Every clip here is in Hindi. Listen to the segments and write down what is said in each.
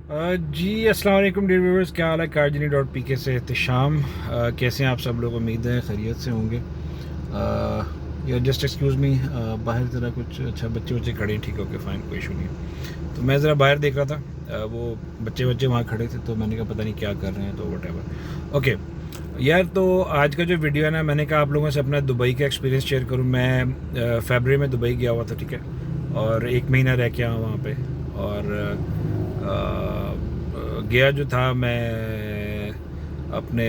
जी अस्सलाम वालेकुम डियर व्यूअर्स, क्या हाल है। कारजनी.pk से एहतशाम। कैसे हैं आप सब लोग? उम्मीद है खैरियत से होंगे। या जस्ट एक्सक्यूज़ मी, बाहर ज़रा कुछ अच्छा बच्चे बच्चे खड़े हैं, ठीक है, ओके फ़ाइन, कोई इशू नहीं है। तो मैं ज़रा बाहर देख रहा था, वो बच्चे बच्चे वहाँ खड़े थे, तो मैंने कहा पता नहीं क्या कर रहे हैं, तो वट ओके यार। तो आज का जो वीडियो है ना, मैंने कहा आप लोगों से अपना दुबई का एक्सपीरियंस शेयर करूँ। मैं फरवरी में दुबई गया हुआ था, ठीक है, और 1 महीना रह के आया वहाँ पे। और गया जो था मैं अपने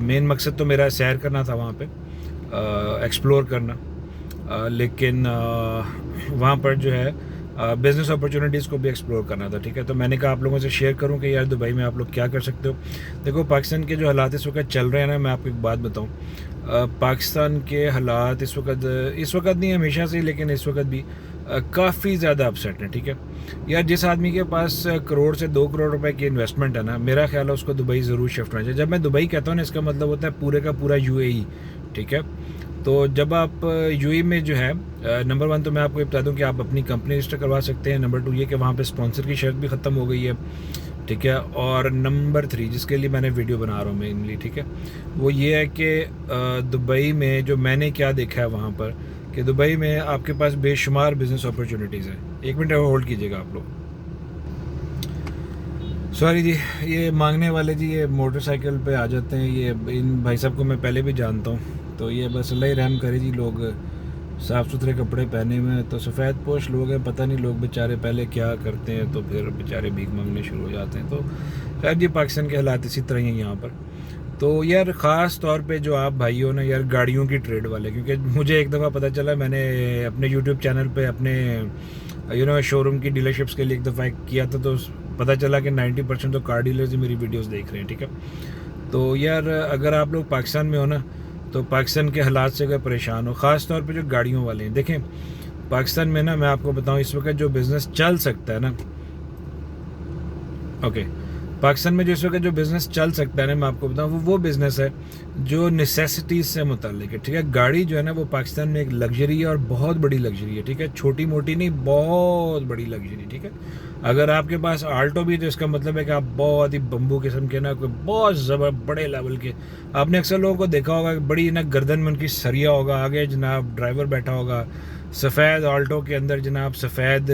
मेन मकसद तो मेरा सैर करना था वहाँ पे, एक्सप्लोर करना। लेकिन वहाँ पर जो है बिज़नेस अपॉर्चुनिटीज़ को भी एक्सप्लोर करना था, ठीक है। तो मैंने कहा आप लोगों से शेयर करूँ कि यार दुबई में आप लोग क्या कर सकते हो। देखो, पाकिस्तान के जो हालात इस वक्त चल रहे हैं ना, मैं आपको एक बात बताऊँ। पाकिस्तान के हालात इस वक्त नहीं, हमेशा से, लेकिन इस वक्त भी काफ़ी ज़्यादा अपसेट है, ठीक है। यार जिस आदमी के पास करोड़ से 2 करोड़ रुपए की इन्वेस्टमेंट है ना, मेरा ख्याल है उसको दुबई ज़रूर शिफ्ट होना चाहिए। जब मैं दुबई कहता हूँ ना, इसका मतलब होता है पूरे का पूरा यूएई, ठीक है। तो जब आप यूएई में जो है, नंबर 1 तो मैं आपको ये बता दूं कि आप अपनी कंपनी रजिस्टर करवा सकते हैं। नंबर 2 ये कि वहाँ पे स्पॉन्सर की शर्त भी ख़त्म हो गई है, ठीक है। और नंबर 3 जिसके लिए मैंने वीडियो बना रहा हूँ मेनली, ठीक है, वो ये है कि दुबई में जो मैंने क्या देखा है वहाँ पर, कि दुबई में आपके पास बेशुमार बिजनेस अपॉर्चुनिटीज़ हैं। 1 मिनट होल्ड कीजिएगा आप लोग। सॉरी जी, ये मांगने वाले जी ये मोटरसाइकिल पे आ जाते हैं। ये इन भाई साहब को मैं पहले भी जानता हूँ, तो ये बस अल्लाह ही रहम करे जी। लोग साफ़ सुथरे कपड़े पहने हुए हैं, तो सफ़ेद पोश लोग हैं, पता नहीं लोग बेचारे पहले क्या करते हैं, तो फिर बेचारे भीख मांगने शुरू हो जाते हैं। तो खैर जी, पाकिस्तान के हालात इसी तरह ही हैं यहाँ पर। तो यार ख़ास तौर पे जो आप भाई हो ना यार, गाड़ियों की ट्रेड वाले, क्योंकि मुझे एक दफ़ा पता चला, मैंने अपने यूट्यूब चैनल पे अपने शोरूम की डीलरशिप्स के लिए एक दफ़ा किया था, तो पता चला कि 90% तो कार डीलर्स ही मेरी वीडियोस देख रहे हैं, ठीक है। तो यार अगर आप लोग पाकिस्तान में हो ना, तो पाकिस्तान के हालात से अगर परेशान हो, ख़ास तौर पे जो गाड़ियों वाले हैं, देखें पाकिस्तान में ना, मैं आपको बताऊं इस वक्त जो बिज़नेस चल सकता है ना, ओके, पाकिस्तान में जो इस वक्त जो बिज़नेस चल सकता है ना, मैं आपको बताऊं वो बिज़नेस है जो नेसेसिटीज़ से मुताल्लिक है, ठीक है। गाड़ी जो है ना, वो पाकिस्तान में एक लग्जरी है, और बहुत बड़ी लग्जरी है, ठीक है, छोटी मोटी नहीं, बहुत बड़ी लग्जरी, ठीक है। अगर आपके पास आल्टो भी है, तो इसका मतलब है कि आप बहुत ही बम्बू किस्म के ना, कोई बहुत ज़बर बड़े लेवल के, आपने अक्सर लोगों को देखा होगा कि बड़ी ना गर्दन में उनकी सरिया होगा, आगे जनाब ड्राइवर बैठा होगा, सफ़ेद आल्टो के अंदर जनाब सफ़ेद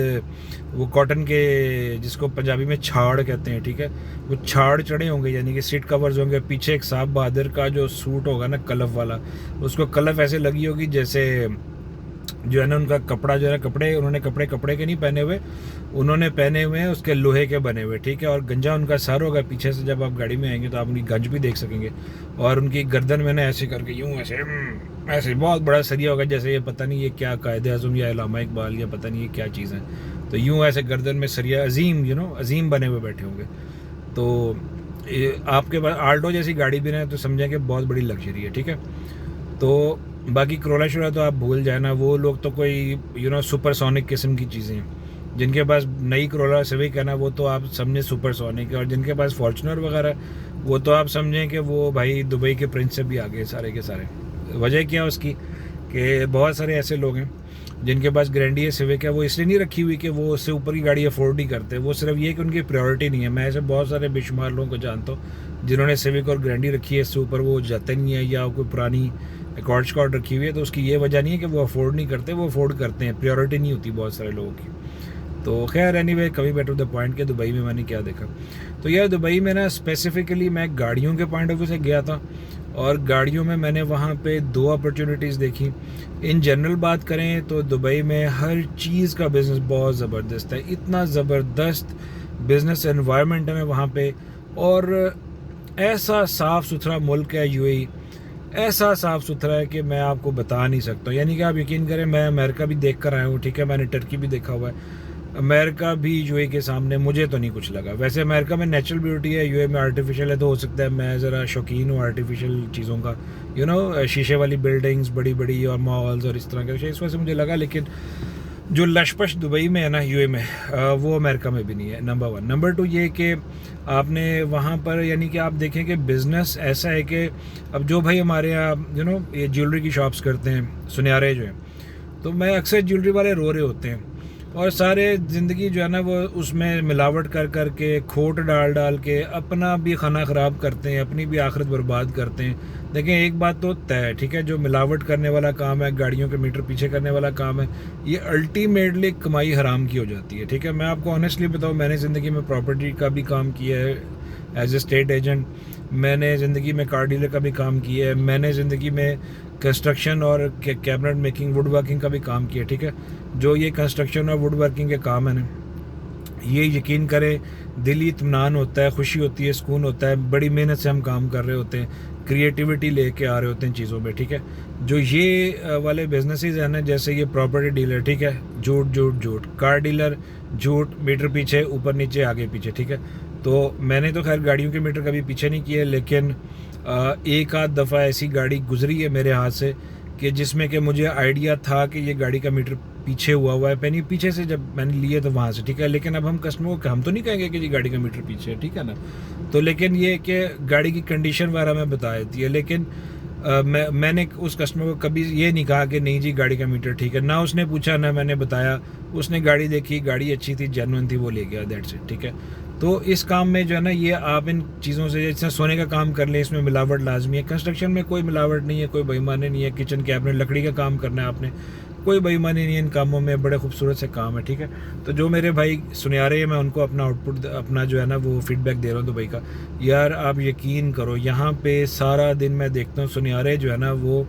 वो कॉटन के, जिसको पंजाबी में छाड़ कहते हैं, ठीक है, वो छाड़ चढ़े होंगे, यानी कि सीट कवर्स होंगे। पीछे एक साहब बहादुर का जो सूट होगा ना, कलफ वाला, उसको कलफ ऐसे लगी होगी जैसे जो है ना, उनका कपड़ा जो है, कपड़े उन्होंने कपड़े के नहीं पहने हुए, उन्होंने पहने हुए हैं उसके लोहे के बने हुए, ठीक है। और गंजा उनका सर होगा पीछे से, जब आप गाड़ी में आएंगे तो आप उनकी गंज भी देख सकेंगे। और उनकी गर्दन में ना ऐसे करके यूँ ऐसे ऐसे बहुत बड़ा सरिया होगा, जैसे ये पता नहीं ये क्या कायदे आज़म या इलामा इकबाल या पता नहीं ये क्या चीज़ है। तो यूँ ऐसे गर्दन में सरिया, अजीम अजीम बने हुए बैठे होंगे। तो आपके पास आल्टो जैसी गाड़ी भी ना, तो समझें कि बहुत बड़ी लग्जरी है, ठीक है। तो बाकी क्रोला शोला तो आप भूल जाए ना, वो लोग तो कोई सुपरसोनिक किस्म की चीज़ें हैं। जिनके पास नई क्रोला सिविक है ना, वो तो आप समझें सुपरसोनिक है, और जिनके पास फॉर्चुनर वगैरह, वो तो आप समझें कि वो भाई दुबई के प्रिंस से भी आगे सारे के सारे। वजह क्या है उसकी, कि बहुत सारे ऐसे लोग हैं जिनके पास ग्रैंडी सिविक है, वो इसलिए नहीं रखी हुई कि वो उससे ऊपर की गाड़ी अफोर्ड नहीं करते, वो सिर्फ ये कि उनकी प्रायोरिटी नहीं है। मैं ऐसे बहुत सारे बेशुमार लोगों को जानता हूँ जिन्होंने सिविक और ग्रैंडी रखी है, इससे ऊपर वो जाते नहीं है, या कोई पुरानी एकॉर्ड स्कॉर्ड रखी हुई है, तो उसकी ये वजह नहीं है कि वो अफोर्ड नहीं करते, वो अफोर्ड करते हैं, प्रायोरिटी नहीं होती बहुत सारे लोगों की। तो खैर एनीवे, कभी बैक टू द पॉइंट के दुबई में मैंने क्या देखा। तो यार दुबई में ना स्पेसिफिकली मैं गाड़ियों के पॉइंट ऑफ व्यू से गया था, और गाड़ियों में मैंने वहाँ पे 2 अपॉर्चुनिटीज़ देखी। इन जनरल बात करें तो दुबई में हर चीज़ का बिज़नेस बहुत ज़बरदस्त है, इतना ज़बरदस्त बिज़नेस एनवायरनमेंट है ना वहाँ पे। और ऐसा साफ़ सुथरा मुल्क है यूएई, ऐसा साफ़ सुथरा है कि मैं आपको बता नहीं सकता। यानी कि आप यकीन करें, मैं अमेरिका भी देख कर आया हूँ, ठीक है, मैंने टर्की भी देखा हुआ है। अमेरिका भी यूए के सामने मुझे तो नहीं कुछ लगा। वैसे अमेरिका में नेचुरल ब्यूटी है, यूए में आर्टिफिशियल है, तो हो सकता है मैं ज़रा शौकीन हूँ आर्टिफिशियल चीज़ों का, शीशे वाली बिल्डिंग्स बड़ी बड़ी और मॉल्स और इस तरह के, इस वजह से मुझे लगा। लेकिन जो लशपश दुबई में है ना यूए में, वो अमेरिका में भी नहीं है, नंबर 1। नंबर 2 ये कि आपने वहाँ पर, यानी कि आप देखें कि बिज़नेस ऐसा है कि अब जो भाई हमारे यहाँ ये ज्वेलरी की शॉप्स करते हैं, सुनयारे जो हैं, तो मैं अक्सर ज्वेलरी वाले रो रहे होते हैं, और सारे ज़िंदगी जो है ना वो उसमें मिलावट कर कर के, खोट डाल डाल के अपना भी खाना ख़राब करते हैं, अपनी भी आखिरत बर्बाद करते हैं। देखें, एक बात तो तय है, ठीक है, जो मिलावट करने वाला काम है, गाड़ियों के मीटर पीछे करने वाला काम है, ये अल्टीमेटली कमाई हराम की हो जाती है, ठीक है। मैं आपको ऑनेस्टली बताऊँ, मैंने ज़िंदगी में प्रॉपर्टी का भी काम किया है एज ए स्टेट एजेंट, मैंने ज़िंदगी में कार डीलर का भी काम किया है, मैंने ज़िंदगी में कंस्ट्रक्शन और कैबिनेट मेकिंग, वुड वर्किंग का भी काम किया, ठीक है। जो ये कंस्ट्रक्शन और वुड वर्किंग के काम है ना, ये यकीन करें दिली इत्मीनान होता है, खुशी होती है, सुकून होता है, बड़ी मेहनत से हम काम कर रहे होते हैं, क्रिएटिविटी लेके आ रहे होते हैं चीज़ों में, ठीक है। जो ये वाले बिजनेसेस हैं ना, जैसे ये प्रॉपर्टी डीलर, ठीक है, झूठ झूठ झूठ, कार डीलर झूठ, मीटर पीछे, ऊपर नीचे, आगे पीछे, ठीक है। तो मैंने तो खैर गाड़ियों के मीटर कभी पीछे नहीं किए, लेकिन एक आध दफ़ा ऐसी गाड़ी गुजरी है मेरे हाथ से कि जिसमें कि मुझे आइडिया था कि ये गाड़ी का मीटर पीछे हुआ है, पैनी पीछे से जब मैंने लिए तो वहाँ से, ठीक है। लेकिन अब हम कस्टमर को हम तो नहीं कहेंगे कि ये गाड़ी का मीटर पीछे है, ठीक है ना। तो लेकिन ये कि गाड़ी की कंडीशन वगैरह में बता देती है, लेकिन मैंने उस कस्टमर को कभी ये नहीं कहा कि नहीं जी गाड़ी का मीटर ठीक है, ना उसने पूछा ना मैंने बताया। उसने गाड़ी देखी, गाड़ी अच्छी थी, जेन्युइन थी, वो ले गया, दैट्स इट, ठीक है। तो इस काम में जो है ना, ये आप इन चीज़ों से, जैसे सोने का काम कर लें, इसमें मिलावट लाजमी है। कंस्ट्रक्शन में कोई मिलावट नहीं है, कोई बेईमानी नहीं है। किचन कैबिनेट लकड़ी का काम करना है आपने, कोई बेईमानी नहीं है इन कामों में, बड़े खूबसूरत से काम है, ठीक है। तो जो मेरे भाई सुनियारे हैं, मैं उनको अपना आउटपुट, अपना जो है ना वो फीडबैक दे रहा हूँ दुबई का। यार आप यकीन करो, यहाँ पे सारा दिन मैं देखता हूँ सुनियारे जो है ना वो,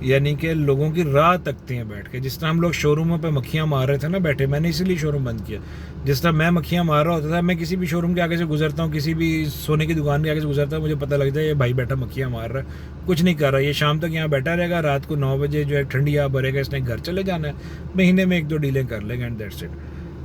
यानी कि लोगों की राह तकते हैं बैठ के। जिस तरह हम लोग शोरूमों पे मक्खियाँ मार रहे थे ना बैठे, मैंने इसीलिए शोरूम बंद किया। जिस तरह मैं मक्खियाँ मार रहा होता था, मैं किसी भी शोरूम के आगे से गुजरता हूँ, किसी भी सोने की दुकान के आगे से गुजरता हूँ, मुझे पता लग जाए ये भाई बैठा मक्खियाँ मार रहा है, कुछ नहीं कर रहा, ये शाम तक यहाँ बैठा रहेगा, रात को 9 बजे जो है ठंडी हवा भरेगा, इसने घर चले जाना है, महीने में 1-2 डीलें कर लेगा, एंड दैट्स इट।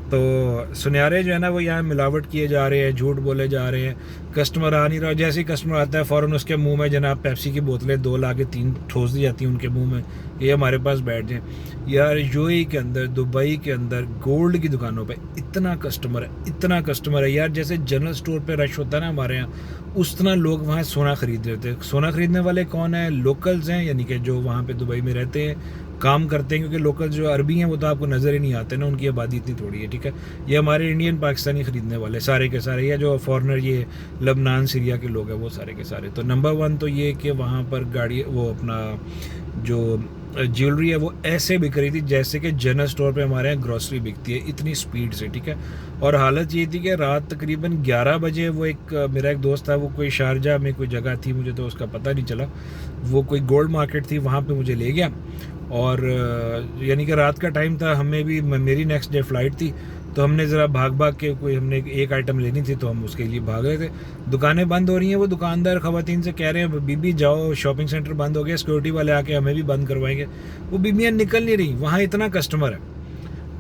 तो सुनियारे जो है ना वो यहाँ मिलावट किए जा रहे हैं, झूठ बोले जा रहे हैं। कस्टमर आ नहीं रहा, जैसे ही कस्टमर आता है फ़ौरन उसके मुंह में जनाब पेप्सी की बोतलें 2 ला के 3 ठोस दी जाती हैं उनके मुंह में, ये हमारे पास बैठ जाएं। यार यूएई के अंदर, दुबई के अंदर गोल्ड की दुकानों पे इतना कस्टमर है, इतना कस्टमर है यार, जैसे जनरल स्टोर पे रश होता है ना हमारे यहाँ, उस तरह लोग वहाँ सोना खरीद रहे थे। सोना खरीदने वाले कौन है? लोकल्स हैं, यानी कि जो वहाँ पे दुबई में रहते हैं, काम करते हैं, क्योंकि लोकल जो अरबी हैं वो तो आपको नज़र ही नहीं आते ना, उनकी आबादी इतनी थोड़ी है, ठीक है। ये हमारे इंडियन पाकिस्तानी ख़रीदने वाले सारे के सारे, या जो फॉरनर ये लबनान सीरिया के लोग हैं वो सारे के सारे। तो नंबर 1 तो ये कि वहाँ पर गाड़ी, वो अपना जो ज्वेलरी है वो ऐसे बिक रही थी जैसे कि जनरल स्टोर पे हमारे यहाँ ग्रॉसरी बिकती है, इतनी स्पीड से, ठीक है। और हालत ये थी कि रात तकरीबन 11 बजे वो मेरा एक दोस्त था, वो कोई शारजा में कोई जगह थी, मुझे तो उसका पता नहीं चला, वो कोई गोल्ड मार्केट थी, वहाँ पे मुझे ले गया। और यानी कि रात का टाइम था, हमें भी, मेरी नेक्स्ट डे फ़्लाइट थी, तो हमने ज़रा भाग भाग के, कोई हमने एक आइटम लेनी थी तो हम उसके लिए भाग रहे थे। दुकानें बंद हो रही हैं, वो दुकानदार ख़वातीन से कह रहे हैं बीबी जाओ, शॉपिंग सेंटर बंद हो गया, सिक्योरिटी वाले आके हमें भी बंद करवाएंगे। वो बीबियाँ निकल नहीं रही, वहाँ इतना कस्टमर है।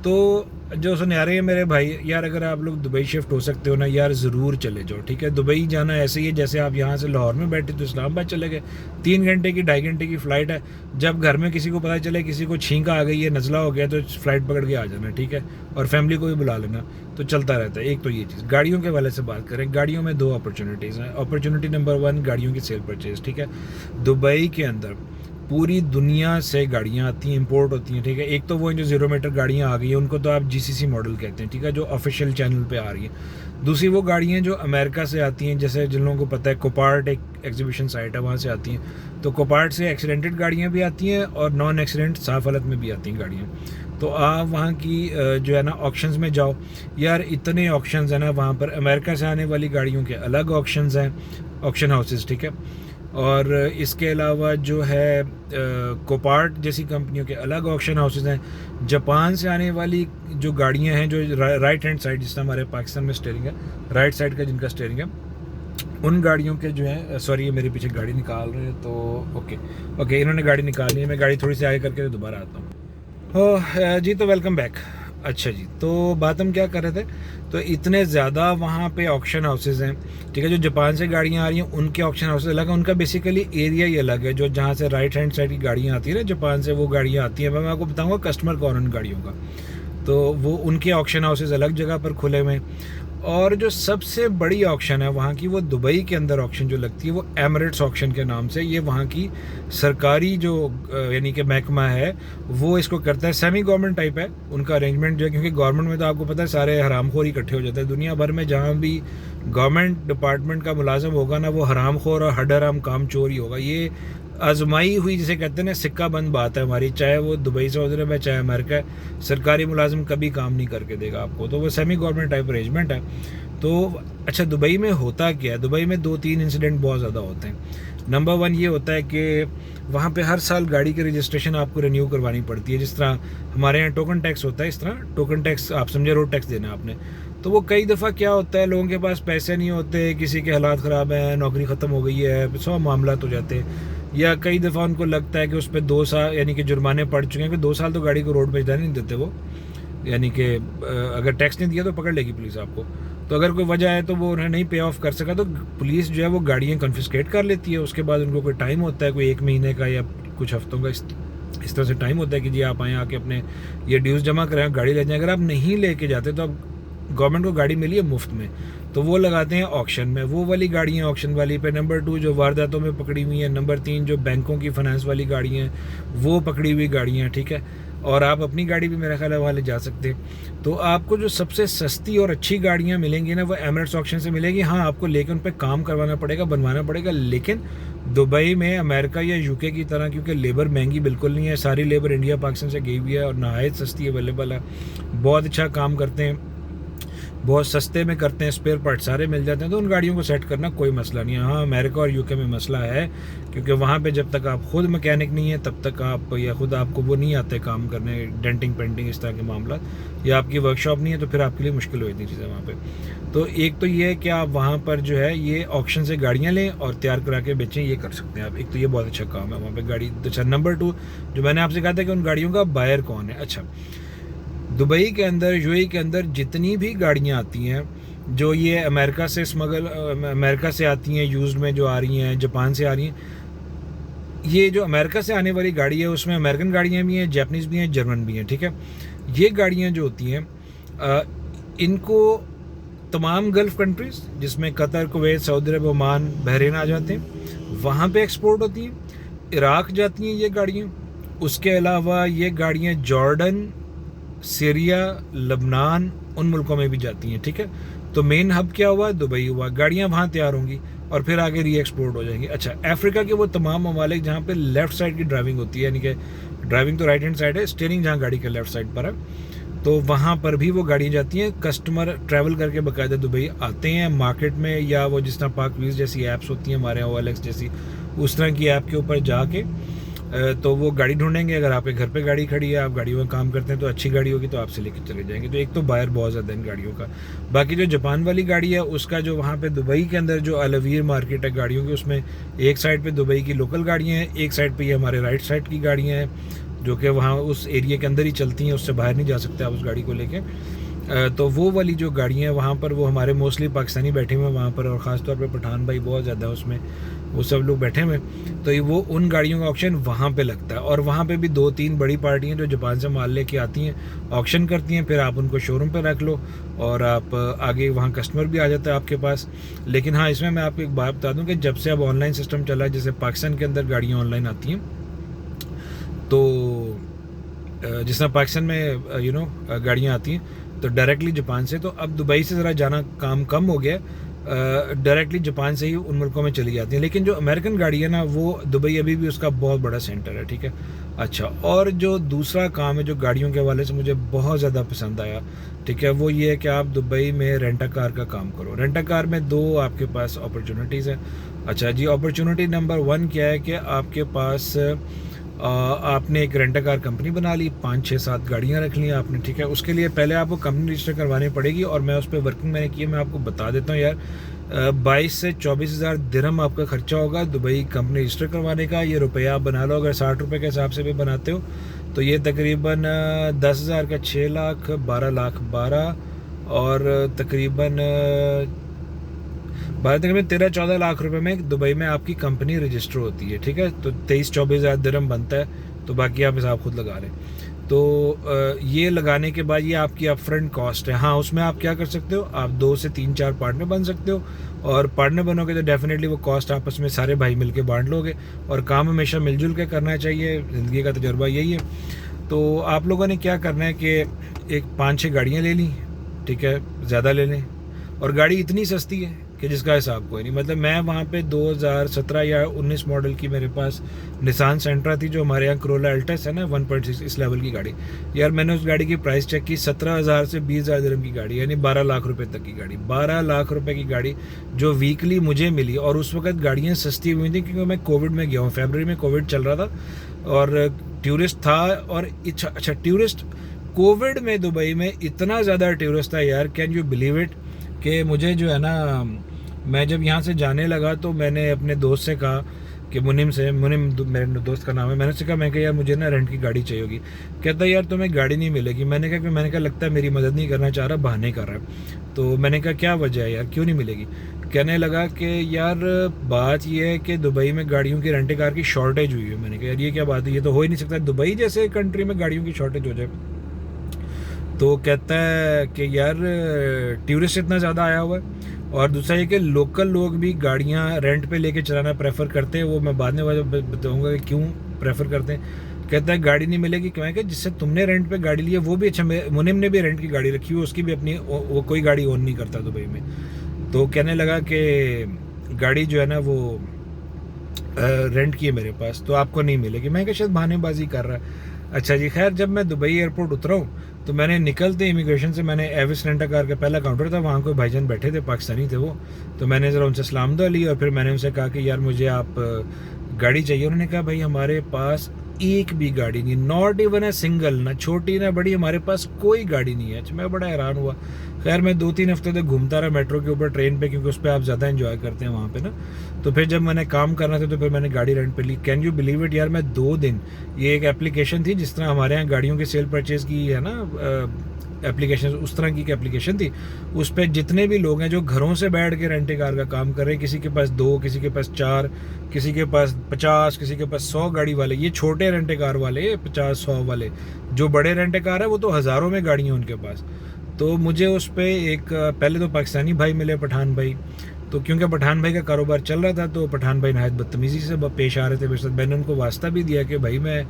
तो जो सुनियारे हैं मेरे भाई, यार अगर आप लोग दुबई शिफ्ट हो सकते हो ना यार, ज़रूर चले जाओ, ठीक है। दुबई जाना ऐसे ही है जैसे आप यहाँ से लाहौर में बैठे तो इस्लामाबाद चले गए, 3 घंटे की 2.5 घंटे की फ़्लाइट है। जब घर में किसी को पता चले, किसी को छींका आ गई है, नज़ला हो गया, तो फ़्लाइट पकड़ के आ जाना, ठीक है, और फैमिली को भी बुला लेना, तो चलता रहता है। एक तो ये चीज़। गाड़ियों के वाले से बात करें, गाड़ियों में 2 अपॉर्चुनिटीज़ हैं। अपॉर्चुनिटी नंबर 1 गाड़ियों की सेल परचेज़, ठीक है। दुबई के अंदर पूरी दुनिया से गाड़ियाँ आती हैं, इंपोर्ट होती हैं, ठीक है। एक तो वो जो 0 मीटर गाड़ियाँ आ गई हैं, उनको तो आप GCC मॉडल कहते हैं, ठीक है, जो ऑफिशियल चैनल पे आ रही हैं। दूसरी वो गाड़ियाँ जो अमेरिका से आती हैं, जैसे जिन लोगों को पता है कोपार्ट एक एग्जीबिशन साइट है, वहाँ से आती हैं। तो कोपार्ट से एक्सीडेंटेड गाड़ियाँ भी आती हैं और नॉन एक्सीडेंट साफ हालत में भी आती हैं गाड़ियाँ। तो आप वहाँ की जो है ना ऑक्शंस में जाओ, यार इतने ऑक्शंस हैं ना वहाँ पर। अमेरिका से आने वाली गाड़ियों के अलग ऑक्शंस हैं, ऑक्शन हाउसेस, ठीक है। और इसके अलावा जो है कोपार्ट जैसी कंपनियों के अलग ऑक्शन हाउसेज हैं। जापान से आने वाली जो गाड़ियां हैं, जो राइट हैंड साइड, जिस तरह हमारे पाकिस्तान में स्टीयरिंग है, राइट साइड का जिनका स्टीयरिंग है, उन गाड़ियों के जो है, सॉरी ये मेरे पीछे गाड़ी निकाल रहे हैं, तो ओके इन्होंने गाड़ी निकाली है, मैं गाड़ी थोड़ी सी आगे करके दोबारा आता हूँ। जी, तो वेलकम बैक। अच्छा जी, तो बात हम क्या कर रहे थे, तो इतने ज़्यादा वहाँ पे ऑक्शन हाउसेज हैं, ठीक है। जो जापान से गाड़ियाँ आ रही हैं उनके ऑक्शन हाउसेज अलग हैं, उनका बेसिकली एरिया ही अलग है। जो जहाँ से राइट हैंड साइड की गाड़ियाँ आती है ना जापान से, वो गाड़ियाँ आती हैं, मैं आपको बताऊँगा कस्टमर कौन उन गाड़ियों का, तो वो उनके ऑक्शन हाउसेज अलग जगह पर खुले हुए हैं। और जो सबसे बड़ी ऑक्शन है वहाँ की, वो दुबई के अंदर ऑक्शन जो लगती है वो एमिरेट्स ऑक्शन के नाम से। ये वहाँ की सरकारी जो यानी कि महकमा है वो इसको करता है। सेमी गवर्नमेंट टाइप है उनका अरेंजमेंट जो है, क्योंकि गवर्नमेंट में तो आपको पता है सारे हरामखोर इकट्ठे हो जाते हैं। दुनिया भर में जहाँ भी गवर्नमेंट डिपार्टमेंट का मुलाजम होगा ना, वो हरामखोर और हडराम काम चोर ही होगा। ये आजमाई हुई, जिसे कहते हैं ना, सिक्का बंद बात है हमारी, चाहे वो दुबई सऊदी अरब है चाहे अमेरिका है। सरकारी मुलाजिम कभी काम नहीं करके देगा आपको, तो वो सेमी गवर्नमेंट टाइप अरेंजमेंट है। तो अच्छा, दुबई में होता क्या है? दुबई में 2-3 इंसिडेंट बहुत ज़्यादा होते हैं। नंबर 1 ये होता है कि वहाँ पे हर साल गाड़ी की रजिस्ट्रेशन आपको रिन्यू करवानी पड़ती है। जिस तरह हमारे यहाँ टोकन टैक्स होता है, इस तरह टोकन टैक्स आप समझे, रोड टैक्स देना आपने। तो वो कई दफ़ा क्या होता है, लोगों के पास पैसे नहीं होते, किसी के हालात ख़राब हैं, नौकरी ख़त्म हो गई है, 100 मामला हो जाते हैं। या कई दफ़ा उनको लगता है कि उस पर 2 साल यानी कि जुर्माने पड़ चुके हैं कि 2 साल तो गाड़ी को रोड पर जाने नहीं देते वो, यानी कि अगर टैक्स नहीं दिया तो पकड़ लेगी पुलिस आपको। तो अगर कोई वजह है तो वो उन्हें नहीं पे ऑफ कर सका तो पुलिस जो है वो गाड़ियाँ कन्फिस्केट कर लेती है। उसके बाद उनको कोई टाइम होता है, कोई 1 महीने का या कुछ हफ्तों का, इस तरह से टाइम होता है कि जी आप आएँ, आके अपने ये ड्यूज़ जमा कराएं, गाड़ी ले जाएँ। अगर आप नहीं लेके जाते तो अब गवर्नमेंट को गाड़ी मिली है मुफ्त में, तो वो लगाते हैं ऑक्शन में, वो वाली गाड़ियाँ ऑक्शन वाली पे। नंबर 2 जो वारदातों में पकड़ी हुई है। नंबर 3 जो बैंकों की फाइनेंस वाली गाड़ियाँ हैं वो पकड़ी हुई गाड़ियाँ, ठीक है। और आप अपनी गाड़ी भी मेरा ख्याल है वहाँ ले जा सकते हैं। तो आपको जो सबसे सस्ती और अच्छी गाड़ियाँ मिलेंगी ना, वो एमिरेट्स ऑक्शन से मिलेगी। हाँ, आपको लेके उन पर काम करवाना पड़ेगा, बनवाना पड़ेगा, लेकिन दुबई में अमेरिका या यूके की तरह, क्योंकि लेबर महंगी बिल्कुल नहीं है, सारी लेबर इंडिया पाकिस्तान से गई हुई है और नहायत सस्ती अवेलेबल है। बहुत अच्छा काम करते हैं, बहुत सस्ते में करते हैं, स्पेयर पार्ट सारे मिल जाते हैं। तो उन गाड़ियों को सेट करना कोई मसला नहीं है। हाँ, अमेरिका और यूके में मसला है, क्योंकि वहाँ पे जब तक आप खुद मैकेनिक नहीं है तब तक आप, या खुद आपको वो नहीं आते काम करने, डेंटिंग पेंटिंग इस तरह के मामला, या आपकी वर्कशॉप नहीं है, तो फिर आपके लिए मुश्किल हो जाती चीज़ें वहाँ पे। तो एक तो ये है कि आप वहाँ पर जो है ये ऑक्शन से गाड़ियाँ लें और तैयार करा के बेचें, ये कर सकते हैं आप। एक तो ये बहुत अच्छा काम है वहाँ पर गाड़ी। अच्छा, नंबर 2 जो मैंने आपसे कहा था कि उन गाड़ियों का बायर कौन है। अच्छा, दुबई के अंदर, यूएई के अंदर जितनी भी गाड़ियाँ आती हैं जो ये अमेरिका से आती हैं, यूज्ड में जो आ रही हैं, जापान से आ रही हैं, ये जो अमेरिका से आने वाली गाड़ी है उसमें अमेरिकन गाड़ियाँ भी हैं, जापानीज़ भी हैं, जर्मन भी हैं, ठीक है। ये गाड़ियाँ जो होती हैं इनको तमाम गल्फ़ कंट्रीज़ जिसमें कतर, कुवैत, सऊदी अरब, ओमान, बहरीन आ जाते हैं, वहाँ पे एक्सपोर्ट होती हैं। इराक़ जाती हैं ये गाड़ियाँ। उसके अलावा ये गाड़ियाँ जॉर्डन, सीरिया, लबनान, उन मुल्कों में भी जाती हैं, ठीक है। तो मेन हब क्या हुआ? दुबई हुआ। गाड़ियाँ वहाँ तैयार होंगी और फिर आगे री एक्सपोर्ट हो जाएंगी। अच्छा, अफ्रीका के वो तमाम ममालिक जहाँ पे लेफ़्ट साइड की ड्राइविंग होती है, यानी कि ड्राइविंग तो राइट हैंड साइड है, स्टीयरिंग जहाँ गाड़ी के लेफ़्ट साइड पर है, तो वहाँ पर भी वो गाड़ियाँ जाती हैं। कस्टमर ट्रैवल करके बाकायदा दुबई आते हैं मार्केट में, या वो जिस तरह पार्क व्हील्स जैसी ऐप्स होती हैं हमारे यहाँ, OLX जैसी, उस तरह की ऐप के ऊपर जाके तो वो गाड़ी ढूंढेंगे। अगर आपके घर पे गाड़ी खड़ी है, आप गाड़ियों में काम करते हैं, तो अच्छी गाड़ी होगी तो आपसे लेके चले जाएंगे। तो एक तो बायर बहुत ज़्यादा इन गाड़ियों का। बाकी जो जापान वाली गाड़ी है उसका जो वहाँ पे दुबई के अंदर जो अलवीर मार्केट है गाड़ियों की, उसमें एक साइड पे दुबई की लोकल गाड़ियाँ हैं, एक साइड पे ये हमारे राइट साइड की गाड़ियाँ हैं जो कि वहाँ उस एरिया के अंदर ही चलती हैं, उससे बाहर नहीं जा सकते आप उस गाड़ी को लेके। तो वो वाली जो गाड़ियाँ हैं वहाँ पर, वो हमारे मोस्टली पाकिस्तानी बैठे हुए हैं वहाँ पर, और ख़ास तौर पे पठान भाई बहुत ज़्यादा है उसमें, वो सब लोग बैठे हुए हैं। तो वो उन गाड़ियों का ऑक्शन वहाँ पे लगता है, और वहाँ पे भी 2-3 बड़ी पार्टियाँ जो जापान से माल लेके आती हैं, ऑक्शन करती हैं, फिर आप उनको शोरूम पे रख लो और आप आगे वहाँ कस्टमर भी आ जाता है आपके पास। लेकिन हाँ, इसमें मैं आपको एक बात बता दूँ कि जब से अब ऑनलाइन सिस्टम चला है, जैसे पाकिस्तान के अंदर गाड़ियाँ ऑनलाइन आती हैं, तो जिस तरह पाकिस्तान में गाड़ियाँ आती हैं तो डायरेक्टली जापान से, तो अब दुबई से ज़रा जाना काम कम हो गया, डायरेक्टली जापान से ही उन मुल्कों में चली जाती हैं। लेकिन जो अमेरिकन गाड़ी है ना, वो दुबई अभी भी उसका बहुत बड़ा सेंटर है, ठीक है। अच्छा, और जो दूसरा काम है जो गाड़ियों के हवाले से मुझे बहुत ज़्यादा पसंद आया, ठीक है, वो ये है कि आप दुबई में रेंटा कार का काम करो। रेंटा कार में 2 आपके पास अपॉर्चुनिटीज़ है। अच्छा जी, अपॉर्चुनिटी नंबर 1 क्या है कि आपके पास आपने एक रेंटा कार कंपनी बना ली, 5-6-7 गाड़ियाँ रख ली आपने, ठीक है। उसके लिए पहले आपको कंपनी रजिस्टर करवानी पड़ेगी, और मैं उस पर वर्किंग मैंने की है, मैं आपको बता देता हूँ यार। 22 से 24 हज़ार दिरहम आपका खर्चा होगा दुबई कंपनी रजिस्टर करवाने का। ये रुपया आप बना लो, अगर 60 रुपये के हिसाब से भी बनाते हो तो ये तकरीबन 10 हज़ार का 6 लाख, 12 लाख 12, और तकरीबन 13-14 लाख रुपए में दुबई में आपकी कंपनी रजिस्टर होती है, ठीक है। तो 23-24 हज़ार दिरहम बनता है, तो बाकी आप हिसाब खुद लगा लें। तो ये लगाने के बाद ये आपकी अपफ्रंट कॉस्ट है। हाँ, उसमें आप क्या कर सकते हो, आप 2 से 3-4 पार्टनर बन सकते हो, और पार्टनर बनोगे तो डेफिनेटली वो कॉस्ट आपस में सारे भाई मिलके बांट लोगे, और काम हमेशा मिलजुल के करना चाहिए, ज़िंदगी का तजुर्बा यही है। तो आप लोगों ने क्या करना है कि एक 5-6 गाड़ियाँ ले ली, ठीक है, ज़्यादा ले लें, और गाड़ी इतनी सस्ती है कि जिसका हिसाब कोई नहीं। मतलब मैं वहाँ पे 2017 या 19 मॉडल की मेरे पास निसान सेंट्रा थी, जो हमारे यहाँ करोला अल्टस है ना 1.6 इस लेवल की गाड़ी। यार मैंने उस गाड़ी की प्राइस चेक की, 17,000 से 20,000 दिरहम की गाड़ी, यानी 12 लाख रुपए तक की गाड़ी, 12 लाख रुपए की गाड़ी जो वीकली मुझे मिली। और उस वक्त गाड़ियाँ सस्ती हुई थी क्योंकि मैं कोविड में गया हूँ, फरवरी में कोविड चल रहा था और टूरिस्ट था। और अच्छा टूरिस्ट कोविड में दुबई में इतना ज़्यादा टूरिस्ट था यार, कैन यू बिलीव इट, कि मुझे जो है ना, मैं जब यहाँ से जाने लगा तो मैंने अपने दोस्त से कहा कि मुनिम मेरे दोस्त का नाम है, मैंने उससे कहा, मैं कहा यार मुझे ना रेंट की गाड़ी चाहिए होगी। कहता यार तुम्हें गाड़ी नहीं मिलेगी। मैंने कहा लगता है मेरी मदद नहीं करना चाह रहा, बहाने कर रहा है। तो मैंने कहा क्या वजह है यार, क्यों नहीं मिलेगी। कहने लगा कि यार बात यह है कि दुबई में गाड़ियों की रेंट कार की शॉर्टेज हुई है। मैंने कहा यार ये क्या बात है, ये तो हो ही नहीं सकता, दुबई जैसे कंट्री में गाड़ियों की शॉर्टेज हो जाए। तो कहता है कि यार टूरिस्ट इतना ज़्यादा आया हुआ है, और दूसरा ये कि लोकल लोग भी गाड़ियाँ रेंट पे लेके चलाना प्रेफर करते हैं। वो मैं बाद में बताऊँगा कि क्यों प्रेफर करते हैं। कहता है गाड़ी नहीं मिलेगी, क्यों है कि जिससे तुमने रेंट पे गाड़ी ली है वो भी, अच्छा मुनिम ने भी रेंट की गाड़ी रखी हुई, उसकी भी अपनी, वो कोई गाड़ी ओन नहीं करता दुबई में। तो कहने लगा कि गाड़ी जो है ना वो रेंट की है मेरे पास, तो आपको नहीं मिलेगी। मैं कहा शायद बहानेबाजी कर रहा है। अच्छा जी, खैर जब मैं दुबई एयरपोर्ट उतरा हूँ तो मैंने निकलते इमिग्रेशन से, मैंने एविस रेंटा कार का पहला काउंटर था, वहाँ कोई भाईजान बैठे थे, पाकिस्तानी थे वो। तो मैंने ज़रा उनसे सलाम दुआ ली और फिर मैंने उनसे कहा कि यार मुझे आप गाड़ी चाहिए। उन्होंने कहा भाई हमारे पास एक भी गाड़ी नहीं, नॉट इवन ए सिंगल, ना छोटी ना बड़ी, हमारे पास कोई गाड़ी नहीं है। अच्छा, मैं बड़ा हैरान हुआ। खैर मैं 2-3 हफ्ते तक घूमता रहा मेट्रो के ऊपर, ट्रेन पे, क्योंकि उस पर आप ज़्यादा एंजॉय करते हैं वहाँ पे ना। तो फिर जब मैंने काम करना था तो फिर मैंने गाड़ी रेंट पे ली। कैन यू बिलीव इट यार, मैं 2 दिन, ये एक एप्लीकेशन थी जिस तरह हमारे यहाँ गाड़ियों की सेल परचेज की है ना एप्लीकेशन, उस तरह की एप्लीकेशन थी। उस पर जितने भी लोग हैं जो घरों से बैठ के रेंट कार का काम कर रहे हैं, किसी के पास 2, किसी के पास 4, किसी के पास 50, किसी के पास 100 गाड़ी वाले, ये छोटे रेंट कार वाले 50-100 वाले, जो बड़े रेंट कार है वो तो हज़ारों में गाड़ियाँ उनके पास। तो मुझे उस पर एक पहले तो पाकिस्तानी भाई मिले, पठान भाई। तो क्योंकि पठान भाई का कारोबार चल रहा था तो पठान भाई नहायत बदतमीज़ी से पेश आ रहे थे मेरे साथ। मैंने उनको वास्ता भी दिया कि भाई मैं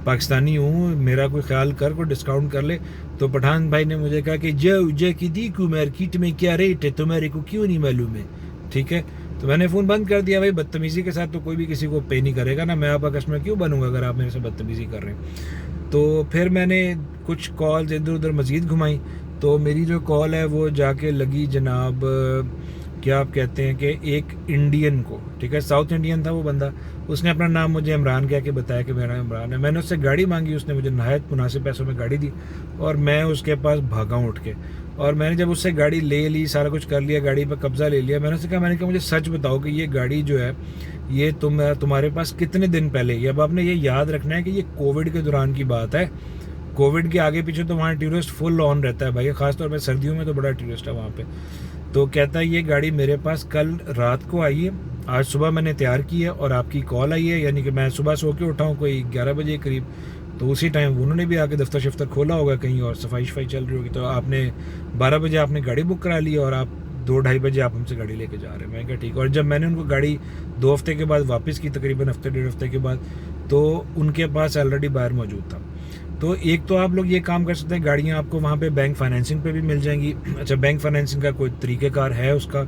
पाकिस्तानी हूँ, मेरा कोई ख्याल कर, कोई डिस्काउंट कर ले। तो पठान भाई ने मुझे कहा कि जो की दी को मार्केट में क्या रेट है तुम्हारे को क्यों नहीं मालूम है, ठीक है। तो मैंने फ़ोन बंद कर दिया। भाई बदतमीज़ी के साथ तो कोई भी किसी को पे नहीं करेगा ना, मैं आपका कस्टमर क्यों बनूंगा अगर आप मेरे से बदतमीज़ी कर रहे हैं। तो फिर मैंने कुछ कॉल्स इधर उधर मज़ीद घुमाई, तो मेरी जो कॉल है वो जाके लगी जनाब, क्या आप कहते हैं कि एक इंडियन को, ठीक है, साउथ इंडियन था वो बंदा। उसने अपना नाम मुझे इमरान कह के बताया कि मेरा नाम इमरान है। मैंने उससे गाड़ी मांगी, उसने मुझे नहायत मुनासिब पैसों में गाड़ी दी और मैं उसके पास भागा उठ के। और मैंने जब उससे गाड़ी ले ली, सारा कुछ कर लिया, गाड़ी पर कब्जा ले लिया, मैंने उससे कहा मुझे सच बताओ कि ये गाड़ी जो है ये तुम्हारे पास कितने दिन पहले, ये अब आपने ये याद रखना है कि ये कोविड के दौरान की बात है। कोविड के आगे पीछे तो वहाँ टूरिस्ट फुल ऑन रहता है भाई, खासतौर पर सर्दियों में तो बड़ा टूरिस्ट है वहाँ पे। तो कहता है ये गाड़ी मेरे पास कल रात को आई है, आज सुबह मैंने तैयार की है और आपकी कॉल आई है, यानी कि मैं सुबह सो के उठा हूँ कोई 11 बजे करीब। तो उसी टाइम उन्होंने भी आके दफ्तर शफ्तर खोला होगा कहीं और सफाई शफाई चल रही होगी, तो आपने 12 बजे आपने गाड़ी बुक करा ली और आप 2-2:30 बजे आप हमसे गाड़ी लेके जा रहे हैं। मैं कहा ठीक। और जब मैंने उनको गाड़ी 2 हफ्ते के बाद वापस की, तकरीबन हफ्ते 1.5 हफ्ते के बाद, तो उनके पास ऑलरेडी बाहर मौजूद था। तो एक तो आप लोग ये काम कर सकते हैं, गाड़ियाँ आपको वहाँ पे बैंक फाइनेंसिंग पे भी मिल जाएंगी। अच्छा, बैंक फाइनेंसिंग का कोई तरीक़ेकार है उसका,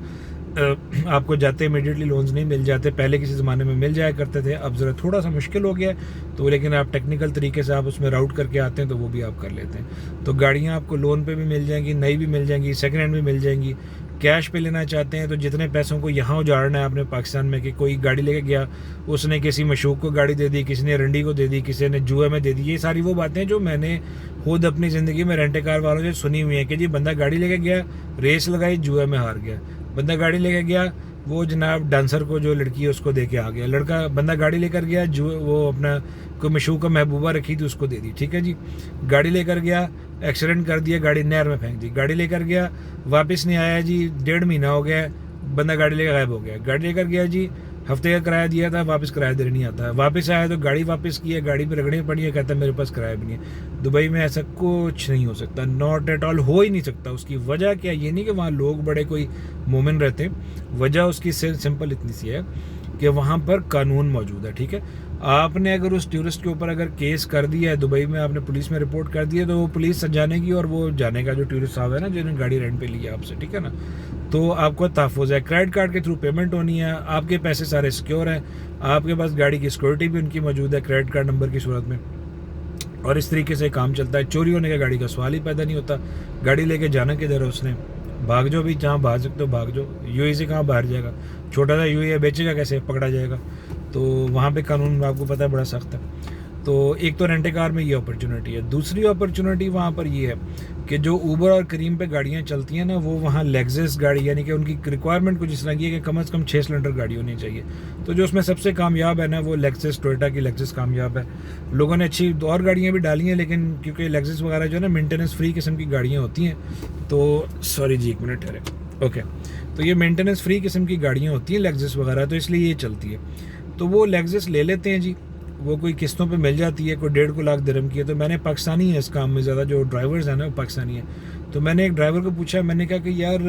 आपको जाते इमीडिएटली लोन्स नहीं मिल जाते, पहले किसी ज़माने में मिल जाया करते थे, अब ज़रा थोड़ा सा मुश्किल हो गया है। तो लेकिन आप टेक्निकल तरीके से आप उसमें राउट करके आते हैं तो वो भी आप कर लेते हैं। तो गाड़ियाँ आपको लोन पे भी मिल जाएंगी, नई भी मिल जाएंगी, सेकंड हैंड भी मिल जाएंगी। कैश पे लेना चाहते हैं तो जितने पैसों को यहाँ उजाड़ना है आपने पाकिस्तान में, कि कोई गाड़ी लेके गया, उसने किसी मशूक को गाड़ी दे दी, किसी ने रंडी को दे दी, किसी ने जुए में दे दी, ये सारी वो बातें जो मैंने खुद अपनी ज़िंदगी में रेंटे कार वालों से सुनी हुई है कि जी बंदा गाड़ी लेके गया, रेस लगाई, जुए में हार गया। बंदा गाड़ी लेके गया, वो जनाब डांसर को जो लड़की है उसको दे के आ गया। बंदा गाड़ी लेकर गया, जो वो अपना कोई मशहूर का महबूबा रखी थी उसको दे दी, ठीक है जी। गाड़ी लेकर गया, एक्सीडेंट कर दिया, गाड़ी नहर में फेंक दी। गाड़ी लेकर गया, वापस नहीं आया जी, 1.5 महीना हो गया, बंदा गाड़ी लेकर गायब हो गया। गाड़ी लेकर गया जी, हफ्ते का किराया दिया था, वापस किराया देने नहीं आता है, वापस आया तो गाड़ी वापस की है, गाड़ी पे रगड़े पड़ी है, कहता है मेरे पास किराया भी नहीं है। दुबई में ऐसा कुछ नहीं हो सकता, नॉट एट ऑल, हो ही नहीं सकता। उसकी वजह क्या, ये नहीं कि वहाँ लोग बड़े कोई मोमिन रहते, वजह उसकी सिंपल इतनी सी है कि वहाँ पर कानून मौजूद है, ठीक है। आपने अगर उस टूरिस्ट के ऊपर अगर केस कर दिया है दुबई में, आपने पुलिस में रिपोर्ट कर दी है, तो वो पुलिस जानेगी और वो जानेगा जो टूरिस्ट साहब है ना, जिन्होंने गाड़ी रेंट पे ली है आपसे, ठीक है ना। तो आपको तहफ़्फ़ुज़ है, क्रेडिट कार्ड के थ्रू पेमेंट होनी है, आपके पैसे सारे सिक्योर हैं, आपके पास गाड़ी की सिक्योरिटी भी उनकी मौजूद है क्रेडिट कार्ड नंबर की सूरत में, और इस तरीके से काम चलता है। चोरी होने का गाड़ी का सवाल ही पैदा नहीं होता। गाड़ी लेके जाना किधर है उसने, भाग जाओ भी, जहाँ भाग सकते हो भाग जाओ, यूएई से कहाँ बाहर जाएगा, छोटा सा यूएई है, बेचेगा कैसे, पकड़ा जाएगा। तो वहाँ पे कानून आपको पता है बड़ा सख्त है। तो एक तो रेंटे कार में ये अपॉर्चुनिटी है। दूसरी अपॉर्चुनिटी वहाँ पर ये है कि जो ऊबर और करीम पे गाड़ियाँ चलती हैं ना, वो वहाँ लेक्सस गाड़ी, यानी कि उनकी रिक्वायरमेंट कुछ इस तरह की है कि कम से कम 6 सिलेंडर गाड़ी होनी चाहिए। तो जो उसमें सबसे कामयाब है ना, वो लेक्सस, टोयोटा की लेक्सस कामयाब है। लोगों ने अच्छी और गाड़ियाँ भी डाली हैं, लेकिन क्योंकि लेक्सस वगैरह जो है ना मेंटेनेंस फ्री किस्म की गाड़ियाँ होती हैं, तो सॉरी जी, 1 मिनट ठहरे, ओके, तो ये मेंटेनेंस फ्री किस्म की गाड़ियाँ होती हैं लेक्सस वगैरह, तो इसलिए ये चलती है। तो वो लेक्सस ले लेते हैं जी, वो कोई किस्तों पे मिल जाती है, कोई 1.5 लाख दिरहम की है। तो मैंने, पाकिस्तानी है इस काम में ज़्यादा, जो ड्राइवर्स हैं ना वो पाकिस्तानी है। तो मैंने एक ड्राइवर को पूछा, मैंने कहा कि यार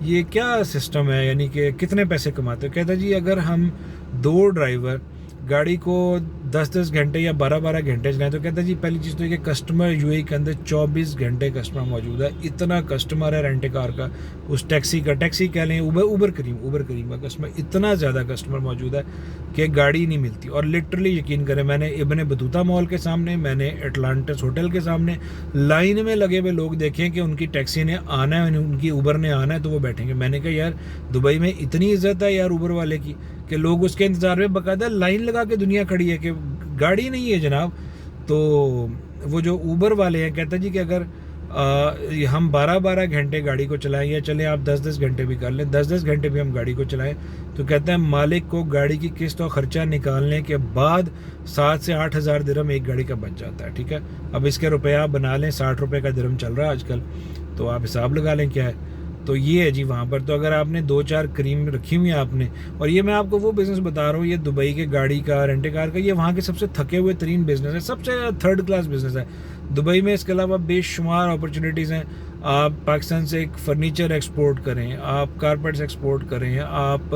ये क्या सिस्टम है, यानी कि कितने पैसे कमाते हो। कहता जी अगर हम 2 ड्राइवर गाड़ी को 10-10 घंटे या 12-12 घंटे चलाएं, तो कहता जी पहली चीज़ तो ये कि कस्टमर यूएई के अंदर 24 घंटे कस्टमर मौजूद है। इतना कस्टमर है रेंटे कार का, उस टैक्सी का, टैक्सी कह लें, उबर करीम का कस्टमर, इतना ज़्यादा कस्टमर मौजूद है कि गाड़ी नहीं मिलती। और लिटरली यकीन करें, मैंने इब्न बतूता मॉल के सामने, मैंने एटलांटिस होटल के सामने लाइन में लगे हुए लोग देखे कि उनकी टैक्सी ने आना है, उनकी उबर ने आना है तो वो बैठेंगे। मैंने कहा यार दुबई में इतनी इज्जत है यार उबर वाले की कि लोग उसके इंतज़ार में बाकायदा लाइन लगा के दुनिया खड़ी है कि गाड़ी नहीं है जनाब। तो वो जो उबर वाले हैं, कहता जी कि अगर हम 12-12 घंटे गाड़ी को चलाएं, या चलें आप 10-10 घंटे भी कर लें, 10-10 घंटे भी हम गाड़ी को चलाएं, तो कहते हैं मालिक को गाड़ी की किस्त और ख़र्चा निकालने के बाद 7 से 8 हज़ार दिरहम एक गाड़ी का बच जाता है, ठीक है। अब इसके रुपया आप बना लें, 60 रुपये का दिरहम चल रहा है आजकल, तो आप हिसाब लगा लें क्या है। तो ये है जी वहाँ पर। तो अगर आपने 2-4 क्रीम रखी हुई है आपने, और ये मैं आपको वो बिज़नेस बता रहा हूँ, ये दुबई के गाड़ी का, रेंटे कार का, ये वहाँ के सबसे थके हुए तरीन बिज़नेस है, सबसे 3rd क्लास बिज़नेस है दुबई में। इसके अलावा बेशुमार अपॉर्चुनिटीज़ हैं। आप पाकिस्तान से एक फ़र्नीचर एक्सपोर्ट करें, आप कारपेट्स एक्सपोर्ट करें, आप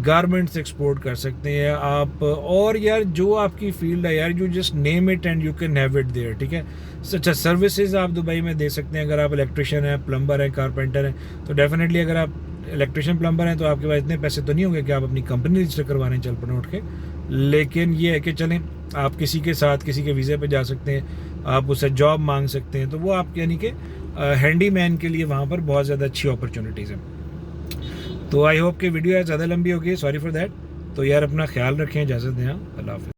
गारमेंट्स एक्सपोर्ट कर सकते हैं आप, और यार जो आपकी फील्ड है यार, you just name it and you can have it there, ठीक है। अच्छा, सर्विसेज आप दुबई में दे सकते हैं। अगर आप इलेक्ट्रिशियन हैं, प्लम्बर हैं, कारपेंटर हैं, तो डेफिनेटली अगर आप इलेक्ट्रिशियन प्लम्बर हैं तो आपके पास इतने पैसे तो नहीं होंगे कि आप अपनी कंपनी रजिस्टर करवाने चल पड़े उठ के, लेकिन ये है कि चलें आप किसी के साथ किसी के वीज़े पे जा सकते हैं, आप उससे जॉब मांग सकते हैं, तो वो आप यानी कि हैंडीमैन के लिए वहाँ पर बहुत ज़्यादा अच्छी अपॉर्चुनिटीज़ हैं। तो आई होप कि वीडियो ज़्यादा लंबी होगी, सॉरी फॉर दैट। तो यार अपना ख्याल रखें, इजाज़त दें, अल्लाह हाफ़िज़।